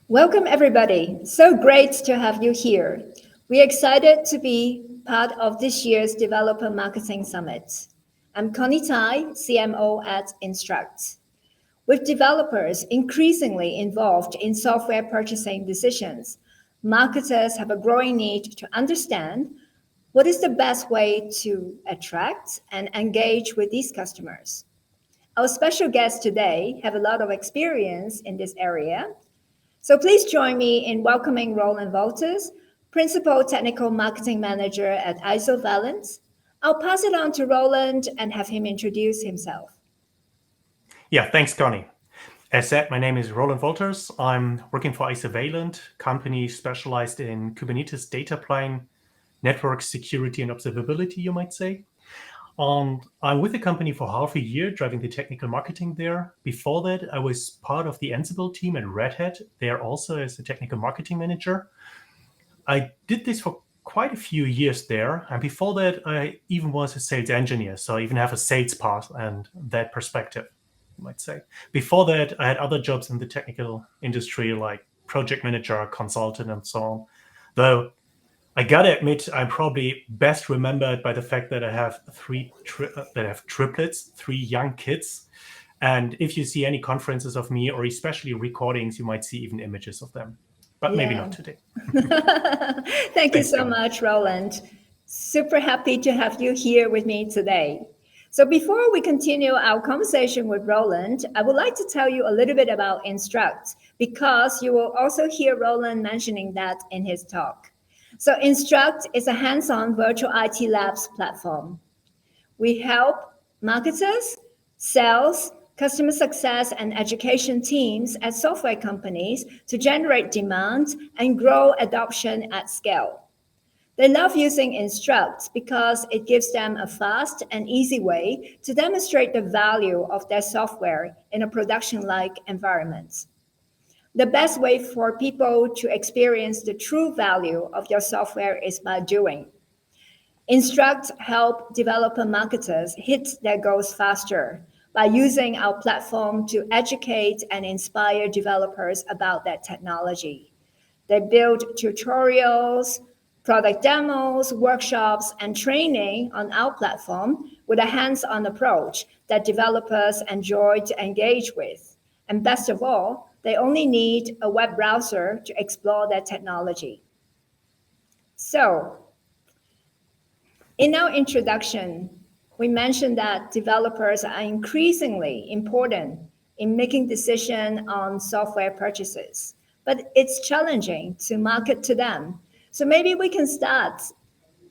Welcome, everybody. So great to have you here. We're excited to be part of this year's Developer Marketing Summit. I'm Connie Tai, CMO at Instruct. With developers increasingly involved in software purchasing decisions, marketers have a growing need to understand what is the best way to attract and engage with these customers. Our special guests today have a lot of experience in this area, so please join me in welcoming Roland Wolters, Principal Technical Marketing Manager at Isovalent. I'll pass it on to Roland and have him introduce himself. Yeah, thanks, Connie. As said, my name is Roland Wolters. I'm working for Isovalent, company specialized in Kubernetes data plane, network security and observability, you might say. And I'm with the company for half a year, driving the technical marketing there. Before that, I was part of the Ansible team at Red Hat, there also as a technical marketing manager. I did this for quite a few years there. And before that, I even was a sales engineer. So I even have a sales path and that perspective, you might say. Before that, I had other jobs in the technical industry like project manager, consultant, and so on. Though I gotta admit, I'm probably best remembered by the fact that I have triplets, three young kids. And if you see any conferences of me, or especially recordings, you might see even images of them. But maybe Yeah. not today. Thank you Thanks, so Connie. much, Roland. Super happy to have you here with me today. So before we continue our conversation with Roland, I would like to tell you a little bit about Instruct because you will also hear Roland mentioning that in his talk. So Instruct is a hands-on virtual IT labs platform. We help marketers, sales, customer success, and education teams at software companies to generate demand and grow adoption at scale. They love using Instruct because it gives them a fast and easy way to demonstrate the value of their software in a production-like environment. The best way for people to experience the true value of your software is by doing. Instruct help developer marketers hit their goals faster by using our platform to educate and inspire developers about their technology. They build tutorials, product demos, workshops, and training on our platform with a hands-on approach that developers enjoy to engage with. And best of all, they only need a web browser to explore their technology. So, in our introduction, we mentioned that developers are increasingly important in making decisions on software purchases, but it's challenging to market to them. So maybe we can start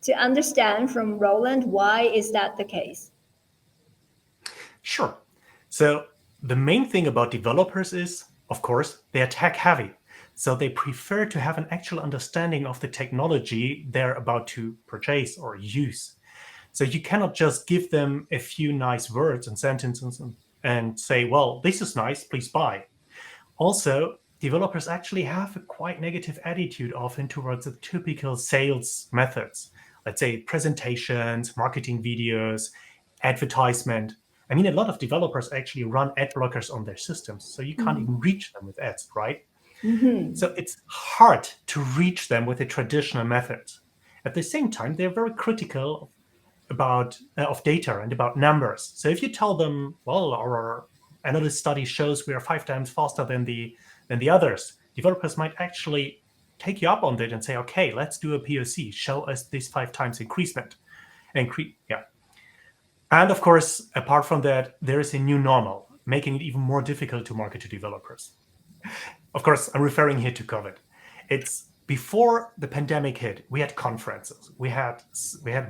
to understand from Roland why is that the case? Sure. So the main thing about developers is, of course, they are tech heavy. So they prefer to have an actual understanding of the technology they're about to purchase or use. So you cannot just give them a few nice words and sentences and say, well, this is nice, please buy. Also, developers actually have a quite negative attitude often towards the typical sales methods. Let's say presentations, marketing videos, advertisement. I mean, a lot of developers actually run ad blockers on their systems, so you can't even reach them with ads, right? Mm-hmm. So it's hard to reach them with the traditional methods. At the same time, they're very critical about of data and about numbers. So if you tell them, well, our analyst study shows we are 5 times faster than the others, developers might actually take you up on it and say, okay, let's do a POC, show us this 5 times increasement. Yeah. And of course, apart from that, there is a new normal, making it even more difficult to market to developers. Of course, I'm referring here to COVID. It's before the pandemic hit, we had conferences, we had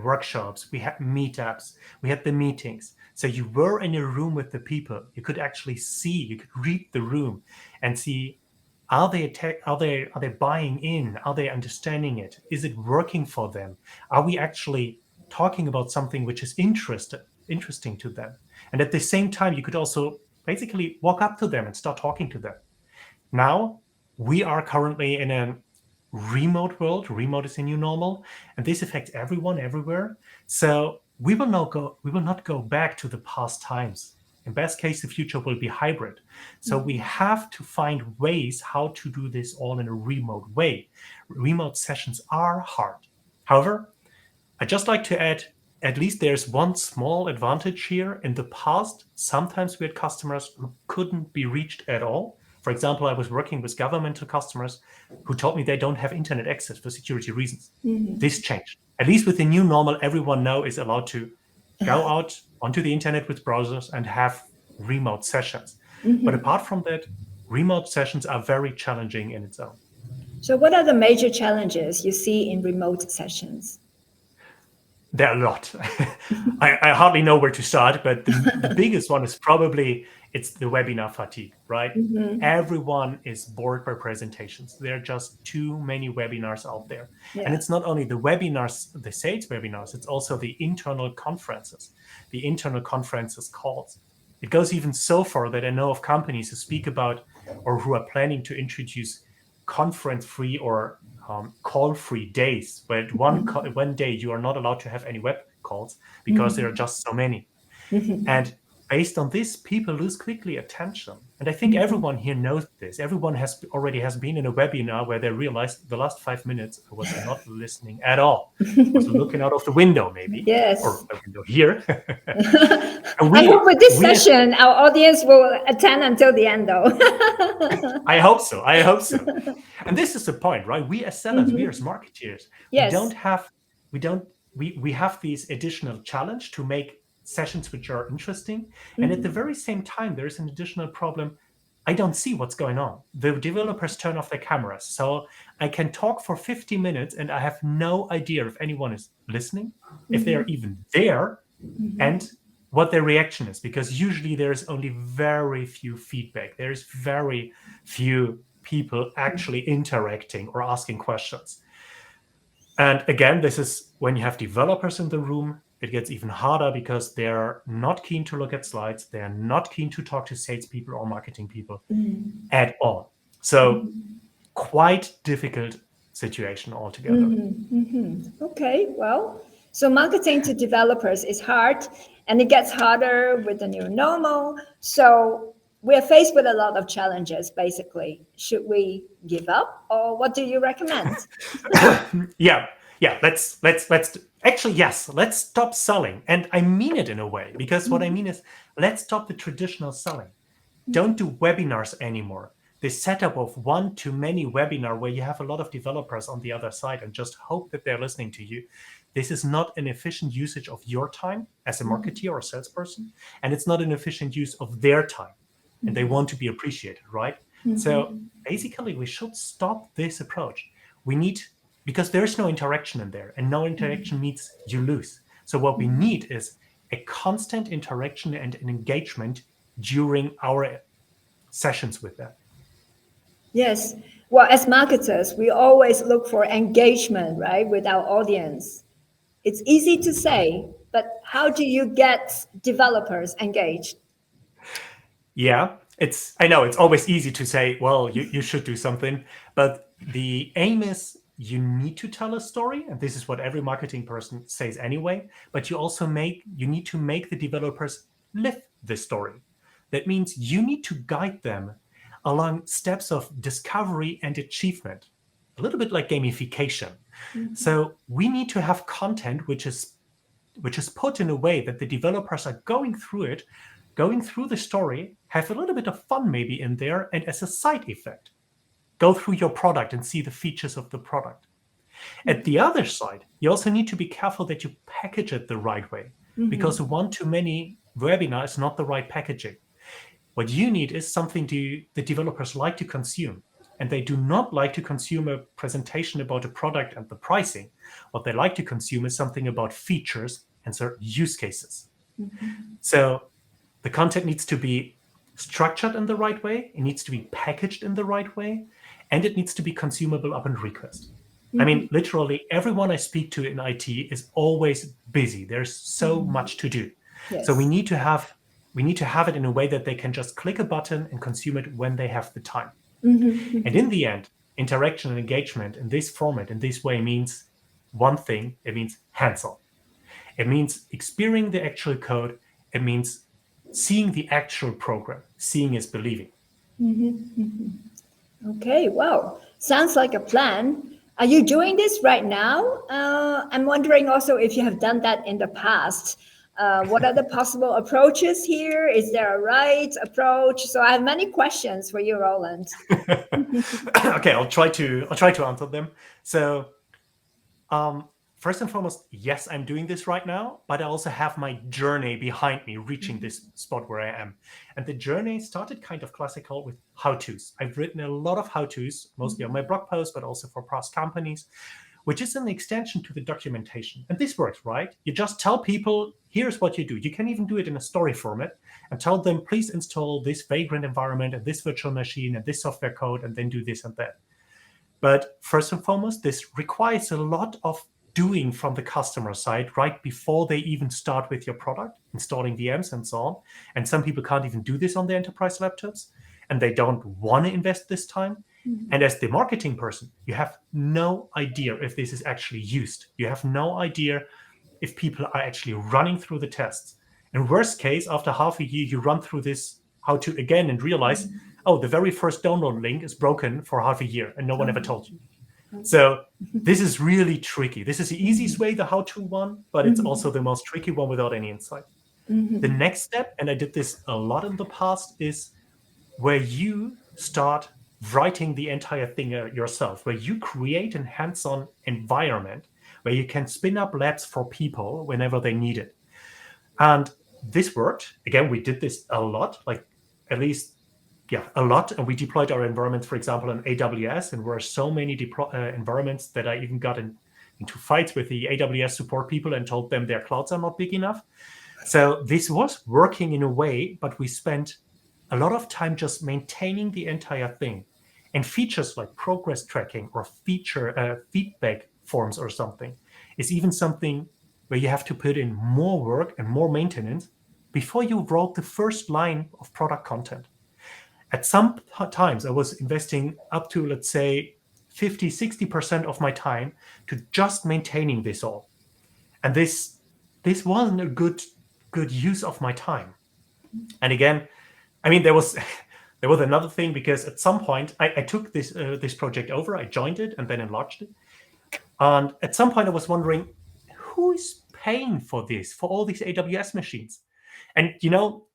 workshops, we had meetups, we had the meetings. So you were in a room with the people. You could actually see, you could read the room and see, are they buying in? Are they understanding it? Is it working for them? Are we actually talking about something which is interesting to them? And at the same time, you could also basically walk up to them and start talking to them. Now, we are currently in a remote world. Remote is a new normal, and this affects everyone everywhere. So we will not go back to the past times. In best case, the future will be hybrid. So we have to find ways how to do this all in a remote way. Remote sessions are hard. However, I'd just like to add, at least there's one small advantage here. In the past, sometimes we had customers who couldn't be reached at all. For example, I was working with governmental customers who told me they don't have internet access for security reasons. This changed. At least with the new normal, everyone now is allowed to go out onto the internet with browsers and have remote sessions. But apart from that, remote sessions are very challenging in its own. So what are the major challenges you see in remote sessions? There are a lot. I hardly know where to start, but the biggest one is probably it's the webinar fatigue, right? Everyone is bored by presentations. There are just too many webinars out there. Yeah. And it's not only the webinars, the sales webinars, it's also the internal conferences calls. It goes even so far that I know of companies who speak about or who are planning to introduce conference-free or call-free days, where one day you are not allowed to have any web calls because there are just so many. And based on this, people lose quickly attention. And I think everyone here knows this. Everyone already has been in a webinar where they realized the last 5 minutes I was not listening at all. I was looking out of the window, maybe. Yes. Or a window here. I hope with this session, our audience will attend until the end, though. I hope so. And this is the point, right? We as sellers, we as marketeers, Yes. we have these additional challenge to make sessions which are interesting. And at the very same time, there is an additional problem. I don't see what's going on. The developers turn off their cameras. So I can talk for 50 minutes and I have no idea if anyone is listening, if they are even there, and what their reaction is, because usually there's only very few feedback. There's very few people actually interacting or asking questions. And again, this is when you have developers in the room, it gets even harder because they're not keen to look at slides. They're not keen to talk to salespeople or marketing people at all. So quite difficult situation altogether. Okay, well, so marketing to developers is hard, and it gets harder with the new normal. So we're faced with a lot of challenges, basically. Should we give up, or what do you recommend? Yeah. Let's actually, yes, let's stop selling. And I mean it in a way, because what I mean is let's stop the traditional selling. Don't do webinars anymore. The setup of one-to-many webinar where you have a lot of developers on the other side and just hope that they're listening to you. This is not an efficient usage of your time as a marketer or salesperson, and it's not an efficient use of their time. And they want to be appreciated, right? So basically, we should stop this approach. Because there's no interaction in there, and no interaction means you lose. So what we need is a constant interaction and an engagement during our sessions with them. Yes. Well, as marketers, we always look for engagement, right, with our audience. It's easy to say, but how do you get developers engaged? Yeah, I know it's always easy to say, well, you should do something, but the aim is you need to tell a story, and this is what every marketing person says anyway, but you need to make the developers live the story. That means you need to guide them along steps of discovery and achievement, a little bit like gamification. So we need to have content which is put in a way that the developers are going through the story, have a little bit of fun maybe in there, and as a side effect, go through your product and see the features of the product. At the other side, you also need to be careful that you package it the right way, because one-to-many webinar is not the right packaging. What you need is something the developers like to consume, and they do not like to consume a presentation about a product and the pricing. What they like to consume is something about features and certain use cases. So the content needs to be structured in the right way, it needs to be packaged in the right way, and it needs to be consumable upon request. I mean, literally everyone I speak to in IT is always busy. There's so much to do. Yes. So we need to have it in a way that they can just click a button and consume it when they have the time. And in the end, interaction and engagement in this format, in this way, means one thing. It means hands-on. It means experiencing the actual code. It means seeing the actual program. Seeing is believing. Okay, well, sounds like a plan. Are you doing this right now? I'm wondering also if you have done that in the past. What are the possible approaches here? Is there a right approach? So I have many questions for you, Roland. Okay, I'll try to answer them. So, first and foremost, yes, I'm doing this right now, but I also have my journey behind me reaching this spot where I am. And the journey started kind of classical with how-tos. I've written a lot of how-tos, mostly on my blog posts, but also for past companies, which is an extension to the documentation. And this works, right? You just tell people, here's what you do. You can even do it in a story format and tell them, please install this Vagrant environment and this virtual machine and this software code, and then do this and that. But first and foremost, this requires a lot of doing from the customer side right before they even start with your product, installing VMs and so on. And some people can't even do this on their enterprise laptops, and they don't want to invest this time. And as the marketing person, you have no idea if this is actually used. You have no idea if people are actually running through the tests. In worst case, after half a year, you run through this how to again and realize, oh, the very first download link is broken for half a year and no one ever told you. So this is really tricky. This is the easiest way, the how-to one, but it's also the most tricky one without any insight. The next step, and I did this a lot in the past, is where you start writing the entire thing yourself, where you create a hands-on environment where you can spin up labs for people whenever they need it. And this worked. Again, we did this a lot, like at least, a lot. And we deployed our environments, for example, on AWS, and there were so many environments that I even got into fights with the AWS support people and told them their clouds are not big enough. So this was working in a way, but we spent a lot of time just maintaining the entire thing. And features like progress tracking or feedback forms or something is even something where you have to put in more work and more maintenance before you wrote the first line of product content. At some times, I was investing up to, let's say, 50, 60% of my time to just maintaining this all. And this wasn't a good use of my time. And again, I mean, there was another thing, because at some point I took this project over, I joined it and then enlarged it. And at some point I was wondering, who is paying for this, for all these AWS machines? And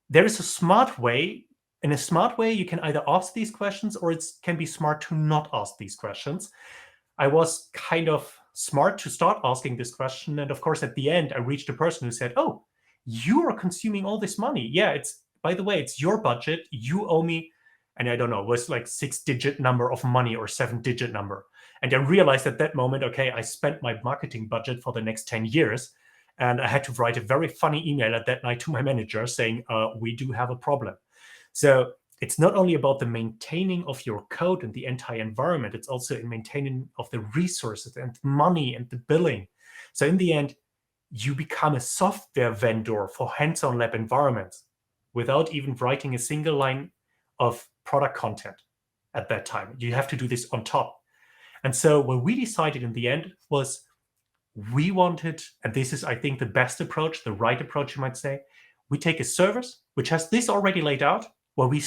there is a smart way. In a smart way, you can either ask these questions, or it can be smart to not ask these questions. I was kind of smart to start asking this question. And of course, at the end, I reached a person who said, oh, you are consuming all this money. Yeah, by the way, it's your budget. You owe me, and I don't know, it was like 6-digit number of money or 7-digit number. And I realized at that moment, okay, I spent my marketing budget for the next 10 years. And I had to write a very funny email at that night to my manager saying, we do have a problem. So it's not only about the maintaining of your code and the entire environment, it's also in maintaining of the resources and money and the billing. So in the end, you become a software vendor for hands-on lab environments without even writing a single line of product content at that time. You have to do this on top. And so what we decided in the end was, we wanted, and this is, I think, the best approach, the right approach, you might say, we take a service which has this already laid out, where we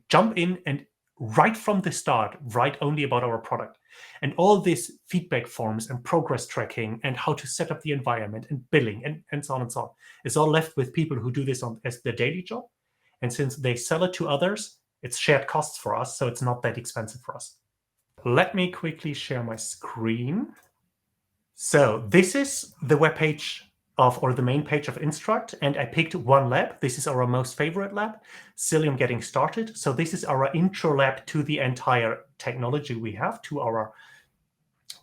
jump in and right from the start write only about our product. And all these feedback forms and progress tracking and how to set up the environment and billing and so on and so on is all left with people who do this as their daily job. And since they sell it to others, it's shared costs for us, so it's not that expensive for us. Let me quickly share my screen. So this is the webpage or the main page of Instruqt, and I picked one lab. This is our most favorite lab, Cilium Getting Started. So this is our intro lab to the entire technology we have, to our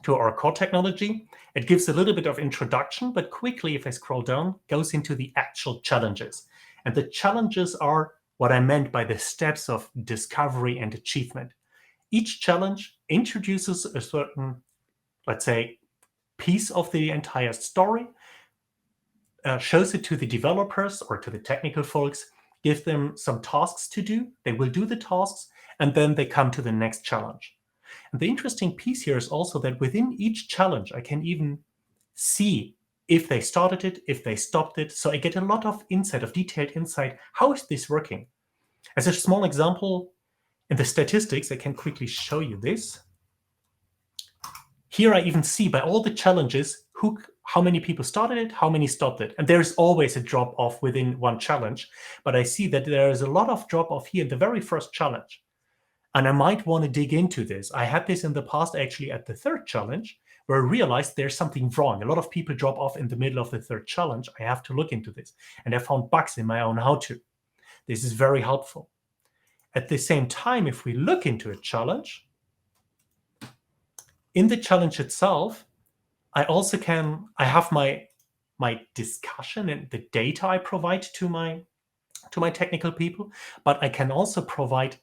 core technology. It gives a little bit of introduction, but quickly, if I scroll down, goes into the actual challenges. And the challenges are what I meant by the steps of discovery and achievement. Each challenge introduces a certain, let's say, piece of the entire story, shows it to the developers or to the technical folks, give them some tasks to do. They will do the tasks, and then they come to the next challenge. And the interesting piece here is also that within each challenge, I can even see if they started it, if they stopped it. So I get a lot of insight, of detailed insight. How is this working? As a small example, in the statistics, I can quickly show you this. Here I even see by all the challenges how many people started it, how many stopped it. And there's always a drop off within one challenge. But I see that there is a lot of drop off here in the very first challenge. And I might want to dig into this. I had this in the past actually at the third challenge, where I realized there's something wrong. A lot of people drop off in the middle of the third challenge. I have to look into this. And I found bugs in my own how-to. This is very helpful. At the same time, if we look into a challenge, in the challenge itself, I have my discussion and the data I provide to my technical people, but I can also provide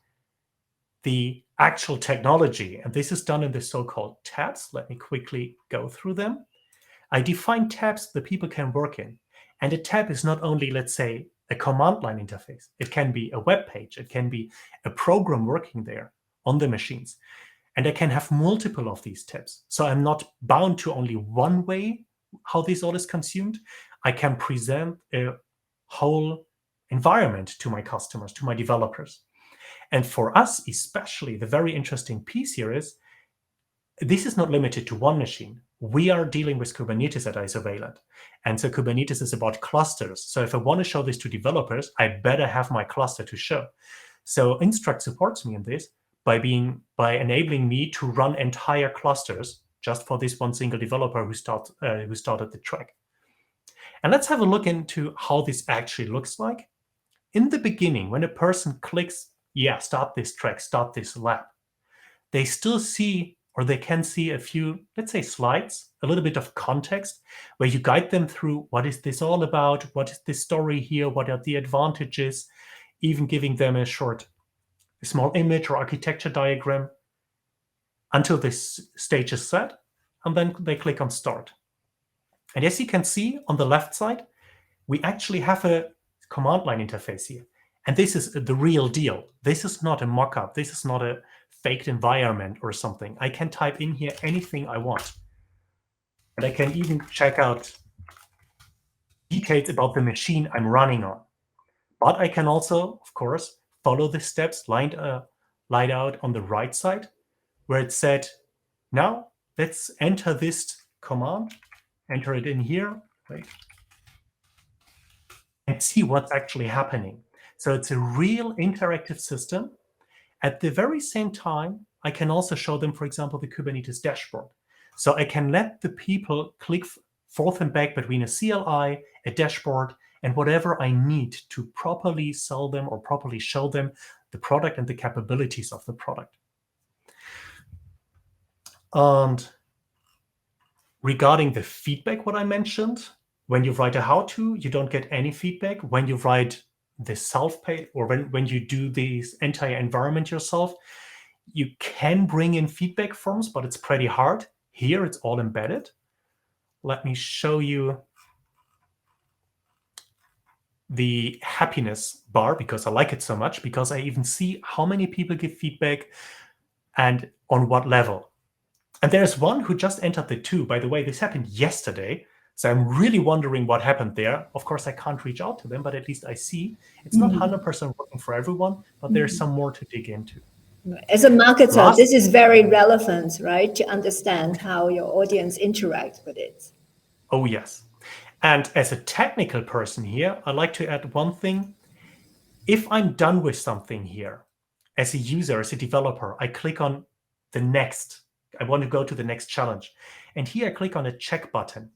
the actual technology. And this is done in the so-called tabs. Let me quickly go through them. I define tabs that people can work in. And a tab is not only, let's say, a command line interface. It can be a web page. It can be a program working there on the machines. And I can have multiple of these tabs. So I'm not bound to only one way how this all is consumed. I can present a whole environment to my customers, to my developers. And for us, especially, the very interesting piece here is this is not limited to one machine. We are dealing with Kubernetes at Isovalent. And so Kubernetes is about clusters. So if I want to show this to developers, I better have my cluster to show. So Instruqt supports me in this by enabling me to run entire clusters just for this one single developer who started the track. And let's have a look into how this actually looks like. In the beginning, when a person clicks, start this track, start this lab, they still see, or they can see a few, let's say, slides, a little bit of context, where you guide them through what is this all about, what is this story here, what are the advantages, even giving them a small image or architecture diagram until this stage is set, and then they click on start. And as you can see on the left side, we actually have a command line interface here. And this is the real deal. This is not a mock-up. This is not a faked environment or something. I can type in here anything I want. And I can even check out details about the machine I'm running on. But I can also, of course, follow the steps lined out on the right side, where it said, now let's enter this command, enter it in here, right, and see what's actually happening. So it's a real interactive system. At the very same time, I can also show them, for example, the Kubernetes dashboard. So I can let the people click forth and back between a CLI, a dashboard, and whatever I need to properly sell them or properly show them the product and the capabilities of the product. And regarding the feedback, what I mentioned, when you write a how-to, you don't get any feedback. When you write the self-pay, or when you do this entire environment yourself, you can bring in feedback forms, but it's pretty hard. Here, it's all embedded. Let me show you the happiness bar, because I like it so much, because I even see how many people give feedback and on what level. And there's one who just entered the 2. By the way, this happened yesterday. So I'm really wondering what happened there. Of course, I can't reach out to them, but at least I see it's not 100% working for everyone, but there's some more to dig into. As a marketer, this is very relevant, right? To understand how your audience interact with it. Oh, yes. And as a technical person here, I like to add one thing. If I'm done with something here, as a user, as a developer, I click on the next. I want to go to the next challenge. And here I click on a check button.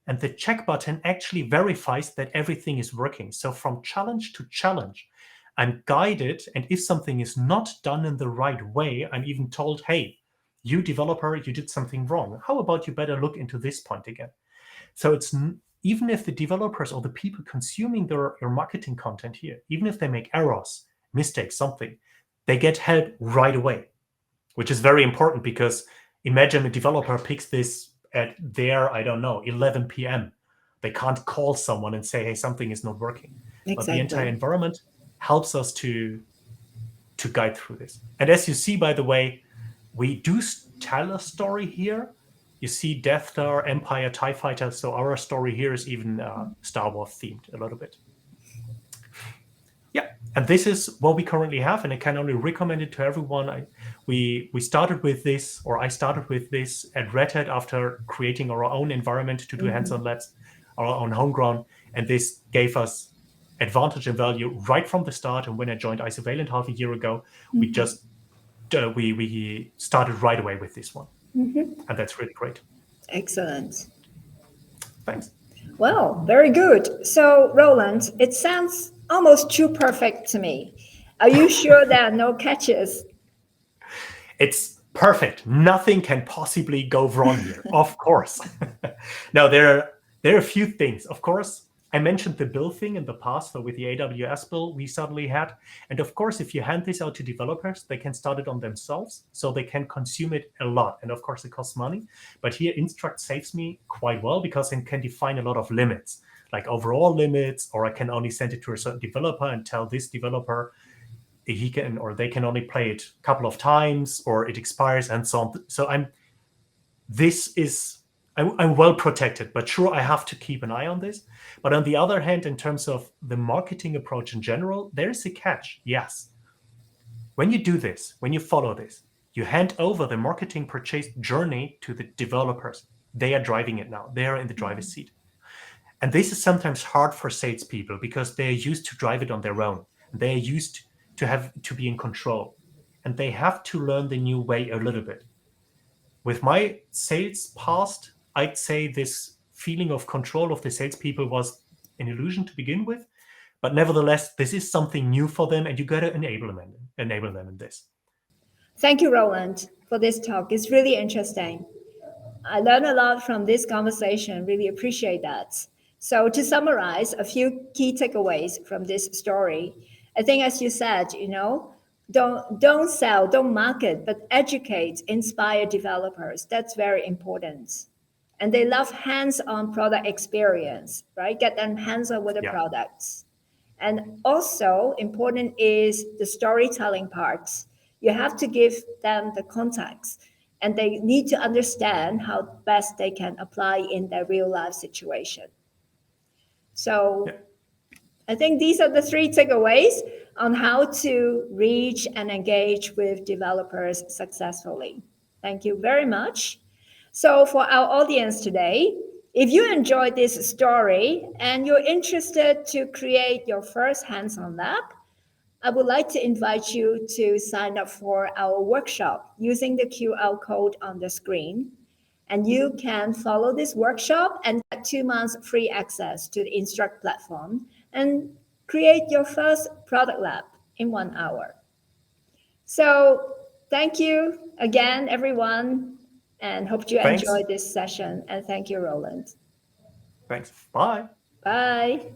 And the check button actually verifies that everything is working. So from challenge to challenge, I'm guided. And if something is not done in the right way, I'm even told, hey, you developer, you did something wrong. How about you better look into this point again? So it's even if the developers or the people consuming your marketing content here, even if they make errors, mistakes, something, they get help right away, which is very important, because imagine a developer picks this at their, I don't know, 11 p.m. They can't call someone and say, hey, something is not working. Exactly. But the entire environment helps us to guide through this. And as you see, by the way, we do tell a story here, You see Death Star, Empire, TIE Fighter. So our story here is even Star Wars themed a little bit. Yeah, and this is what we currently have, and I can only recommend it to everyone. We started with this, or I started with this at Red Hat after creating our own environment to do hands-on labs, our own homegrown, and this gave us advantage and value right from the start. And when I joined Isovalent half a year ago, we just we started right away with this one, and that's really great. Excellent. Thanks. Well, very good. So, Roland, it sounds almost too perfect to me. Are you sure there are no catches? It's perfect. Nothing can possibly go wrong here. Of course. Now, there are a few things. Of course, I mentioned the bill thing in the past. So with the AWS bill we suddenly had. And of course, if you hand this out to developers, they can start it on themselves. So they can consume it a lot. And of course, it costs money. But here, Instruct saves me quite well because it can define a lot of limits, like overall limits, or I can only send it to a certain developer and tell this developer he can or they can only play it a couple of times, or it expires, and so on. So I'm well protected, but sure, I have to keep an eye on this. But on the other hand, in terms of the marketing approach in general, there is a catch. Yes. When you do this, when you follow this, you hand over the marketing purchase journey to the developers. They are driving it now. They are in the driver's seat. And this is sometimes hard for salespeople because they're used to drive it on their own. They're used to have to be in control. And they have to learn the new way a little bit. With my sales past, I'd say this feeling of control of the salespeople was an illusion to begin with. But nevertheless, this is something new for them, and you got to enable them in this. Thank you, Roland, for this talk. It's really interesting. I learned a lot from this conversation. Really appreciate that. So to summarize a few key takeaways from this story, I think, as you said, don't sell, don't market, but educate, inspire developers. That's very important. And they love hands-on product experience, right? Get them hands-on with the products. And also important is the storytelling parts. You have to give them the context, and they need to understand how best they can apply in their real life situation. So I think these are the 3 takeaways on how to reach and engage with developers successfully. Thank you very much. So for our audience today, if you enjoyed this story and you're interested to create your first hands-on lab, I would like to invite you to sign up for our workshop using the QR code on the screen. And you can follow this workshop and get 2 months free access to the Instruct platform and create your first product lab in 1 hour. So thank you again, everyone, and hope you enjoyed this session. And thank you, Roland. Thanks. Bye. Bye.